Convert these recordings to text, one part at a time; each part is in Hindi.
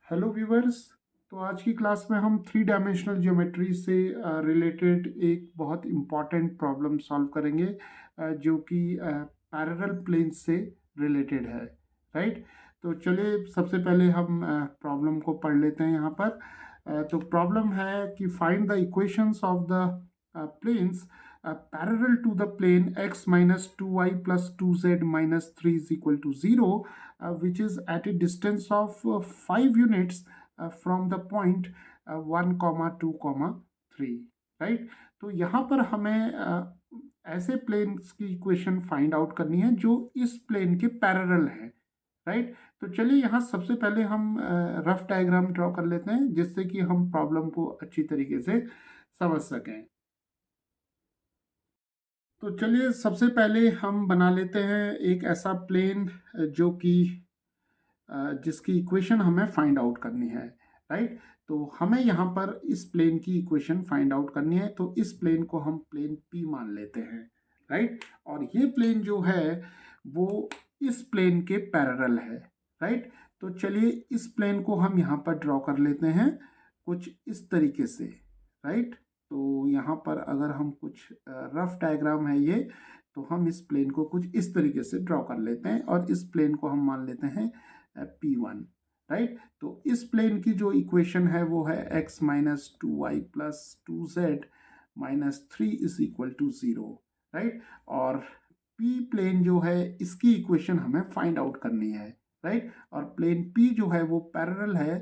Hello viewers. तो आज की क्लास में हम थ्री डायमेंशनल ज्योमेट्री से रिलेटेड एक बहुत इम्पॉर्टेंट प्रॉब्लम सॉल्व करेंगे, जो कि पैरेलल प्लेन से रिलेटेड है। राइट। तो चलिए सबसे पहले हम प्रॉब्लम को पढ़ लेते हैं यहाँ पर। तो प्रॉब्लम है कि find the equations of the planes parallel to the plane x minus 2y plus 2z minus 3 is equal to 0, which is at a distance of 5 units from the point 1 comma 2 comma 3। Right. तो यहाँ पर हमें ऐसे प्लेन्स की इक्वेशन फाइंड आउट करनी है जो इस प्लेन के पैरेलल है। राइट। तो चलिए यहाँ सबसे पहले हम रफ डायग्राम ड्रॉ कर लेते हैं जिससे कि हम प्रॉब्लम को अच्छी तरीके से समझ सकें। तो चलिए सबसे पहले हम बना लेते हैं एक ऐसा प्लेन जो कि जिसकी इक्वेशन हमें फाइंड आउट करनी है। राइट। तो हमें यहाँ पर इस प्लेन की इक्वेशन फाइंड आउट करनी है, तो इस प्लेन को हम प्लेन P मान लेते हैं। राइट। और ये प्लेन जो है वो इस प्लेन के पैरेलल है। राइट। तो चलिए इस प्लेन को हम यहाँ पर ड्रॉ कर लेते हैं कुछ इस तरीके से। राइट। तो यहाँ पर अगर हम कुछ रफ डायग्राम है ये, तो हम इस प्लेन को कुछ इस तरीके से ड्रॉ कर लेते हैं और इस प्लेन को हम मान लेते हैं P1। राइट। तो इस प्लेन की जो इक्वेशन है वो है x minus 2y plus 2z minus 3 is equal to 0। Right. और P प्लेन जो है इसकी इक्वेशन हमें फाइंड आउट करनी है। राइट। और प्लेन P जो है वो पैरेलल है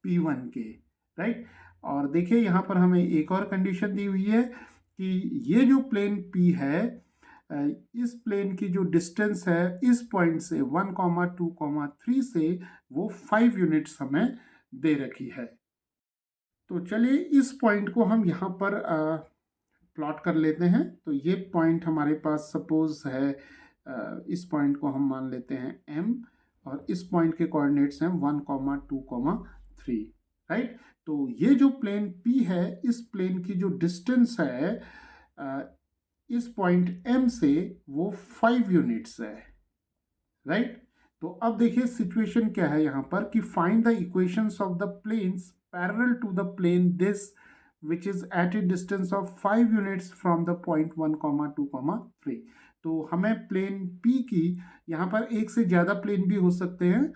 P1 के। राइट। और देखिए यहाँ पर हमें एक और कंडीशन दी हुई है कि ये जो प्लेन P है, इस प्लेन की जो डिस्टेंस है इस पॉइंट से 1 कॉमा 2 कॉमा 3 से वो 5 यूनिट्स हमें दे रखी है। तो चलिए इस पॉइंट को हम यहाँ पर प्लॉट कर लेते हैं। तो ये पॉइंट हमारे पास सपोज है, इस पॉइंट को हम मान लेते हैं M, और इस पॉइंट के कोऑर्डिनेट्स हैं 1 कॉमा 2 कॉमा 3। राइट। तो ये जो प्लेन P है इस प्लेन की जो डिस्टेंस है इस पॉइंट M से वो 5 यूनिट्स है। राइट। तो अब देखिए सिचुएशन क्या है यहाँ पर कि find the equations of the planes parallel to the plane this which is at a distance of 5 units from the point 1 comma 2 comma 3। तो हमें प्लेन P की, यहाँ पर एक से ज़्यादा प्लेन भी हो सकते हैं,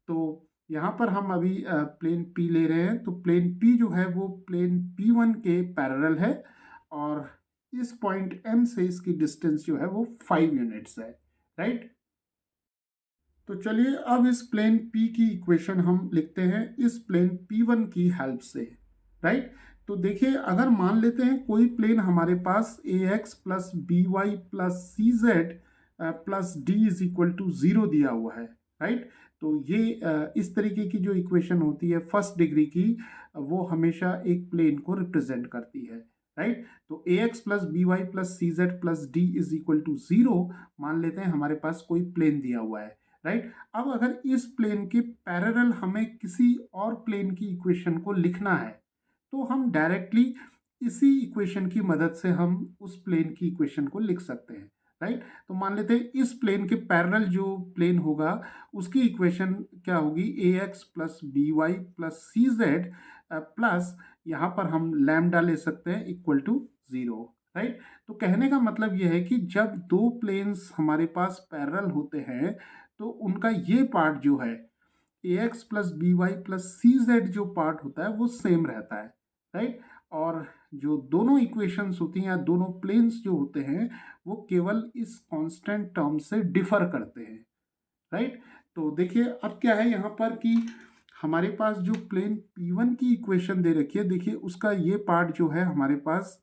तो यहाँ पर हम अभी प्लेन P ले रहे हैं। तो प्लेन P जो है वो प्लेन P1 के पैरेलल है और इस पॉइंट M से इसकी डिस्टेंस जो है वो 5 यूनिट्स है। राइट। तो चलिए अब इस प्लेन P की इक्वेशन हम लिखते हैं इस प्लेन P1 की हेल्प से। राइट। तो देखिए अगर मान लेते हैं कोई प्लेन हमारे पास ax plus B Y plus C Z plus d is equal to 0 दिया हुआ है। राइट। तो ये इस तरीके की जो इक्वेशन होती है फर्स्ट डिग्री की, वो हमेशा एक प्लेन को रिप्रेजेंट करती है। राइट। तो ax plus B Y plus C Z plus d is equal to 0 मान लेते हैं हमारे पास कोई प्लेन दिया हुआ है। राइट। अब अगर इस प्लेन के पैरेलल हमें किसी और प्लेन की इक्वेशन को लिखना है, तो हम डायरेक्टली इसी इक्वेशन की मदद से हम उस प्लेन की इक्वेशन को लिख सकते हैं। राइट। तो मान लेते हैं इस प्लेन के पैरेलल जो प्लेन होगा उसकी इक्वेशन क्या होगी, A X plus B Y plus C Z plus यहाँ पर हम लैम्डा ले सकते हैं इक्वल टू 0। राइट। तो कहने का मतलब यह है कि जब दो प्लेन्स हमारे पास पैरेलल होते हैं तो उनका ये पार्ट जो है A X plus B Y plus C Z जो पार्ट होता है वो सेम रहता है। राइट। और जो दोनों इक्वेशंस होती हैं या दोनों प्लेन्स जो होते हैं वो केवल इस कांस्टेंट टर्म से डिफर करते हैं। राइट। तो देखिए अब क्या है यहाँ पर कि हमारे पास जो प्लेन P1 की इक्वेशन दे रखी है, देखिए उसका ये पार्ट जो है हमारे पास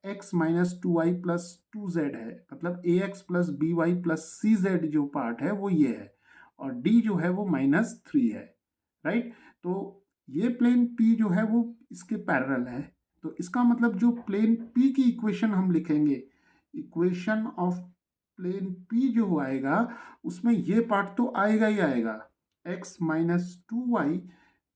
x minus 2y plus 2z है, मतलब A X plus B Y plus C Z जो पार्ट है वो ये है, और d जो है वो -3 है। राइट। तो ये प्लेन P जो है वो इसके पैरेलल है। तो इसका मतलब जो प्लेन P की इक्वेशन हम लिखेंगे, इक्वेशन ऑफ प्लेन P जो आएगा उसमें ये पार्ट तो आएगा ही आएगा, x minus 2y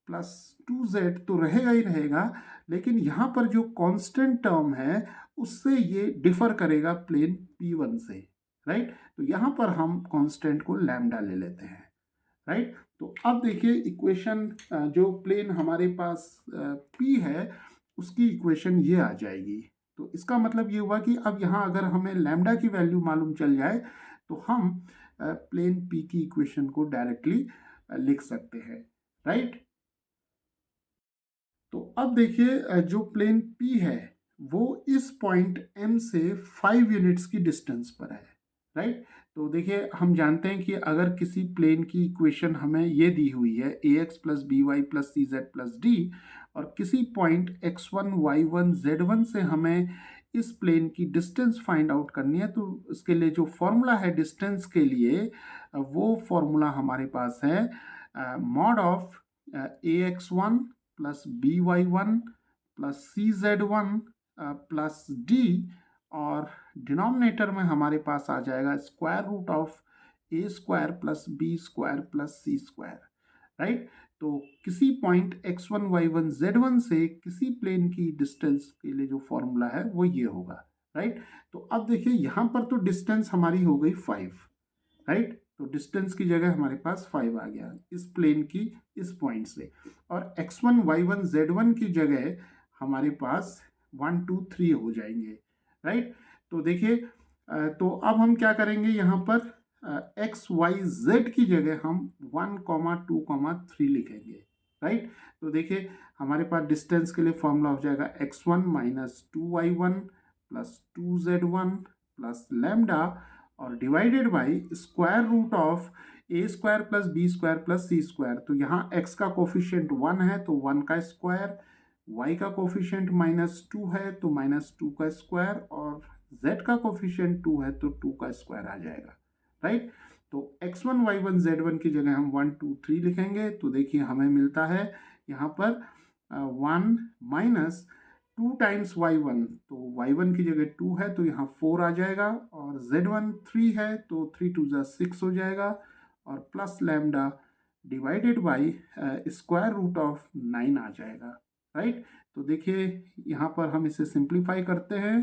plus 2z तो रहेगा ही रहेगा, लेकिन यहाँ पर जो कांस्टेंट टर्म है उससे ये डिफर करेगा प्लेन P1 से। राइट। तो यहाँ पर हम कांस्टेंट को लैम्डा ले लेते हैं। राइट। तो अब देखिए इक्वेशन जो प्लेन हमारे पास P है उसकी इक्वेशन ये आ जाएगी। तो इसका मतलब ये हुआ कि अब यहाँ अगर हमें लैम्डा की वैल्यू मालूम चल जाए तो हम प्लेन P की इक्वेशन को डायरेक्टली लिख सकते हैं, राइट। तो अब देखिए जो प्लेन P है वो इस पॉइंट M से 5 यूनिट्स की डिस्टेंस पर है, राइट। तो देखिए हम जानते हैं कि अगर किसी प्लेन की इक्वेशन हमें ये दी हुई है ax plus B Y plus सी जेड प्लस डी, और किसी पॉइंट x1 y1 z1 से हमें इस प्लेन की डिस्टेंस फाइंड आउट करनी है, तो इसके लिए जो फॉर्मूला है डिस्टेंस के लिए वो फॉर्मूला हमारे पास है mod of ax1 plus B y one plus C z one plus D, और डिनोमिनेटर में हमारे पास आ जाएगा square root of A square plus B square plus C square, right. तो किसी पॉइंट x1 y1 z1 से किसी प्लेन की डिस्टेंस के लिए जो फॉर्मूला है वो ये होगा, राइट। तो अब देखिए यहाँ पर तो डिस्टेंस हमारी हो गई 5, राइट। तो डिस्टेंस की जगह हमारे पास 5 आ गया इस प्लेन की इस पॉइंट से, और x1 y1 z1 की जगह हमारे पास 1 2 3 हो जाएंगे, राइट। तो देखिए तो अब हम क्या करेंगे, यहाँ पर एक्स वाई जेड की जगह हम 1 2 3 लिखेंगे, राइट। तो देखिए हमारे पास डिस्टेंस के लिए फॉर्मूला हो जाएगा x1 minus 2y1 plus 2z1 plus lambda, और divided by square root of A square plus B square plus C square. तो यहाँ x का कोफिशिएंट 1 है तो 1 का स्क्वायर, y का कोफिशिएंट -2 है तो -2 का स्क्वायर, और z का कोफिशिएंट 2 है तो 2 का स्क्वायर आ जाएगा, राइट। तो x1 y1 z1 की जगह हम 1 2 3 लिखेंगे, तो देखिए हमें मिलता है यहाँ पर 1 माइनस 2 टाइम्स y1, तो y1 की जगह 2 है तो यहाँ 4 आ जाएगा, और z1 3 है तो 3 2 जा 6 हो जाएगा, और plus lambda divided by square root of 9 आ जाएगा, राइट। तो देखिए यहाँ पर हम इसे सिंप्लीफाई करते हैं,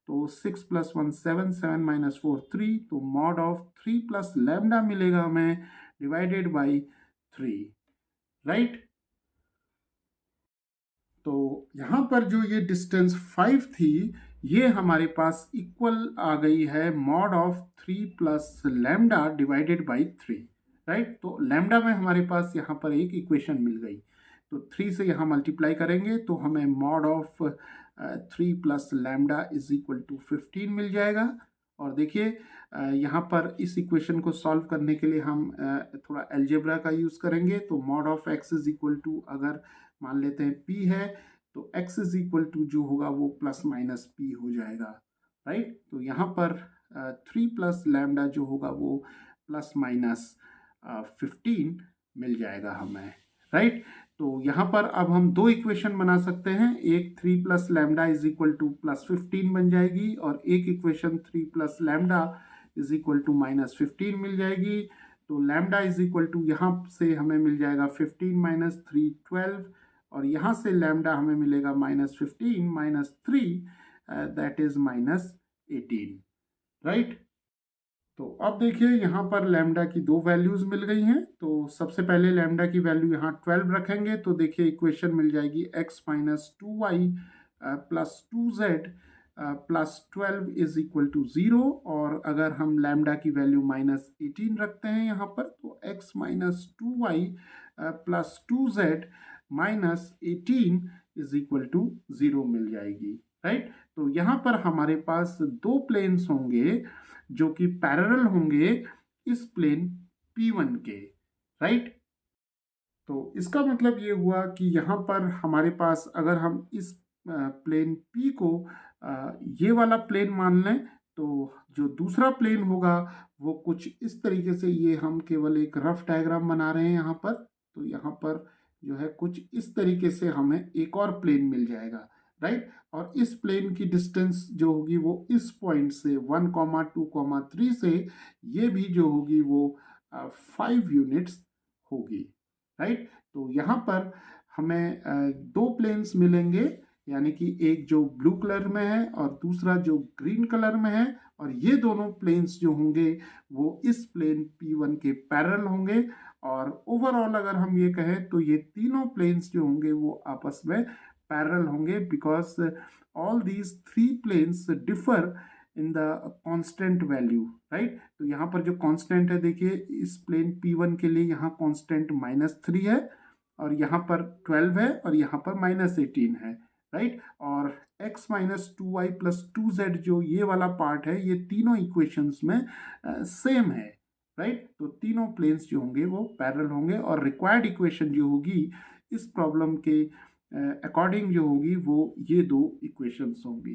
तो 6 प्लस 1 7 7 माइनस 4 3, तो मॉड ऑफ 3 प्लस लैम्डा मिलेगा हमें डिवाइडेड बाई 3, राइट। तो यहाँ पर जो ये डिस्टेंस 5 थी ये हमारे पास इक्वल आ गई है mod of 3 plus lambda divided by 3, right. तो लैम्डा में हमारे पास यहाँ पर एक इक्वेशन मिल गई, तो 3 से यहाँ मल्टीप्लाई करेंगे तो हमें mod of 3 plus lambda is equal to 15 मिल जाएगा। और देखिए यहाँ पर इस इक्वेशन को सॉल्व करने के लिए हम थोड़ा अलजेब्रा का यूज़ करेंगे, तो mod of x is equal to अगर मान लेते हैं p है तो x इज इक्वल टू जो होगा वो प्लस माइनस p हो जाएगा, राइट। तो यहाँ पर 3 प्लस लैम्डा जो होगा वो प्लस माइनस 15 मिल जाएगा हमें, राइट। तो यहाँ पर अब हम दो इक्वेशन बना सकते हैं, एक 3 plus lambda is equal to plus 15 बन जाएगी, और एक equation 3 plus lambda is equal to minus 15 मिल जाएगी। तो लैम्डा इज इक्वल टू यहाँ से हमें मिल जाएगा 15 माइनस 3 12, और यहाँ से लैम्डा हमें मिलेगा -15 माइनस 3 दैट इज -18, राइट। तो अब देखिए यहाँ पर लैम्डा की दो वैल्यूज मिल गई हैं, तो सबसे पहले लैम्डा की वैल्यू यहाँ 12 रखेंगे, तो देखिए इक्वेशन मिल जाएगी x minus 2y plus 2z plus 12 is equal to 0, और अगर हम लैम्डा की वैल्यू -18 रखते हैं यहाँ पर तो x minus 2y plus 2z minus 18 is equal to 0 मिल जाएगी, राइट। तो यहाँ पर हमारे पास दो प्लेन्स होंगे जो कि पैरेलल होंगे इस प्लेन P1 के, राइट। तो इसका मतलब ये हुआ कि यहाँ पर हमारे पास अगर हम इस प्लेन P को ये वाला प्लेन मान लें तो जो दूसरा प्लेन होगा वो कुछ इस तरीके से, ये हम केवल एक रफ डायग्राम बना रहे हैं यहाँ पर, तो यहाँ पर जो है कुछ इस तरीके से हमें एक और प्लेन मिल जाएगा, राइट। और इस प्लेन की डिस्टेंस जो होगी वो इस पॉइंट से 1 2 3 से ये भी जो होगी वो 5 यूनिट्स होगी, राइट। तो यहाँ पर हमें दो प्लेन्स मिलेंगे, यानी कि एक जो ब्लू कलर में है और दूसरा जो ग्रीन कलर में है, और ये दोनों प्लेन्स जो होंगे वो इस प्लेन P1 के पैरेलल होंगे, और ओवरऑल अगर हम ये कहें तो ये तीनों प्लेन्स जो होंगे वो आपस में पैरेलल होंगे, because all these three planes differ in the constant value, right. तो यहाँ पर जो कांस्टेंट है, देखिए इस प्लेन P1 के लिए यहाँ कांस्टेंट -3 है, और यहाँ पर 12 है, और यहाँ पर -18 है, राइट। और x minus 2y plus 2z जो ये वाला पार्ट है, ये तीनों इक्वेशंस में सेम है, राइट। तो तीनों प्लेन्स जो होंगे वो पैरेलल होंगे, और रिक्वायर्ड इक्वेशन जो होगी इस प्रॉब्लम के अकॉर्डिंग जो होगी वो ये दो इक्वेशंस होंगी।